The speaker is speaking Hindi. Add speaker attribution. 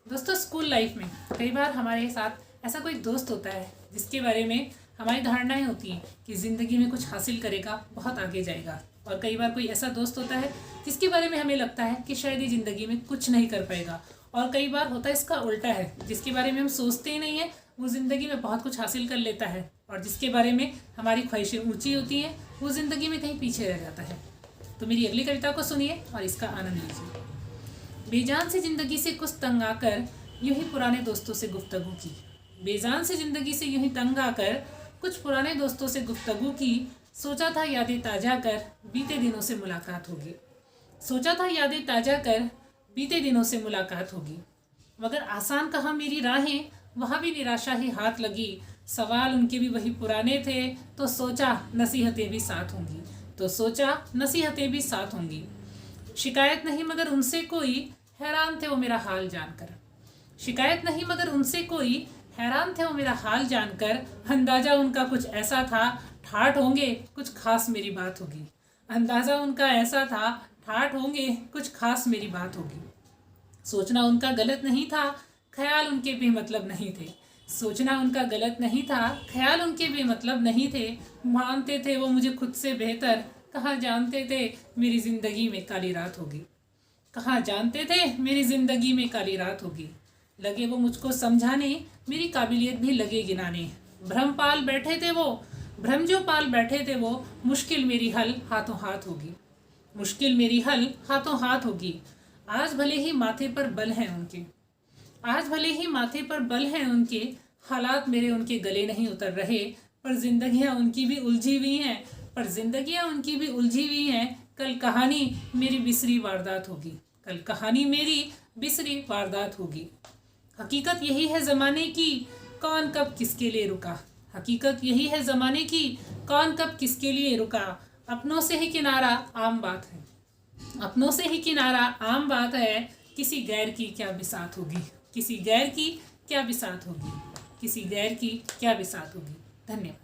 Speaker 1: दोस्तों, स्कूल लाइफ में कई बार हमारे साथ ऐसा कोई दोस्त होता है जिसके बारे में हमारी धारणाएं होती हैं कि ज़िंदगी में कुछ हासिल करेगा, बहुत आगे जाएगा। और कई बार कोई ऐसा दोस्त होता है जिसके बारे में हमें लगता है कि शायद ये ज़िंदगी में कुछ नहीं कर पाएगा। और कई बार होता है इसका उल्टा है, जिसके बारे में हम सोचते ही नहीं है वो ज़िंदगी में बहुत कुछ हासिल कर लेता है, और जिसके बारे में हमारी ख्वाहिशें ऊँची होती हैं वो ज़िंदगी में कहीं पीछे रह जाता है। तो मेरी अगली कविता को सुनिए और इसका आनंद लीजिए। बेजान से ज़िंदगी से कुछ तंग आकर यूं ही पुराने दोस्तों से गुफ्तगू की। बेजान से ज़िंदगी से यूं ही तंग आकर कुछ पुराने दोस्तों से गुफ्तगू की। सोचा था यादें ताज़ा कर बीते दिनों से मुलाकात होगी। सोचा था यादें ताज़ा कर बीते दिनों से मुलाकात होगी। मगर आसान कहाँ मेरी राहें, वहाँ भी निराशा ही हाथ लगी। सवाल उनके भी वही पुराने थे, तो सोचा नसीहतें भी साथ होंगी। तो सोचा नसीहतें भी साथ होंगी। शिकायत नहीं मगर उनसे कोई, हैरान थे वो मेरा हाल जानकर। शिकायत नहीं मगर उनसे कोई, हैरान थे वो मेरा हाल जानकर। अंदाजा उनका कुछ ऐसा था, ठाठ होंगे कुछ खास मेरी बात होगी। अंदाजा उनका ऐसा था, ठाठ होंगे कुछ खास मेरी बात होगी। सोचना उनका गलत नहीं था, ख्याल उनके बेमतलब नहीं थे। सोचना उनका गलत नहीं था, ख्याल उनके बेमतलब नहीं थे। मानते थे वो मुझे खुद से बेहतर, कहाँ जानते थे मेरी ज़िंदगी में काली रात होगी। कहाँ जानते थे मेरी ज़िंदगी में काली रात होगी। लगे वो मुझको समझाने, मेरी काबिलियत भी लगे गिनाने। भ्रम पाल बैठे थे वो, भ्रम जो पाल बैठे थे वो, मुश्किल मेरी हल हाथों हाथ होगी। मुश्किल मेरी हल हाथों हाथ होगी। आज भले ही माथे पर बल हैं उनके, आज भले ही माथे पर बल हैं उनके। हालात मेरे उनके गले नहीं उतर रहे, पर जिंदगियां उनकी भी उलझी हुई हैं। पर जिंदगियां उनकी भी उलझी हुई हैं। कल कहानी मेरी बिसरी वारदात होगी। कल कहानी मेरी बिसरी वारदात होगी। हकीकत यही है ज़माने की, कौन कब किसके लिए रुका। हकीकत यही है ज़माने की, कौन कब किसके लिए रुका। अपनों से ही किनारा आम बात है, अपनों से ही किनारा आम बात है। किसी गैर की क्या बिसात होगी। किसी गैर की क्या बिसात होगी। किसी गैर की क्या बिसात होगी। धन्यवाद।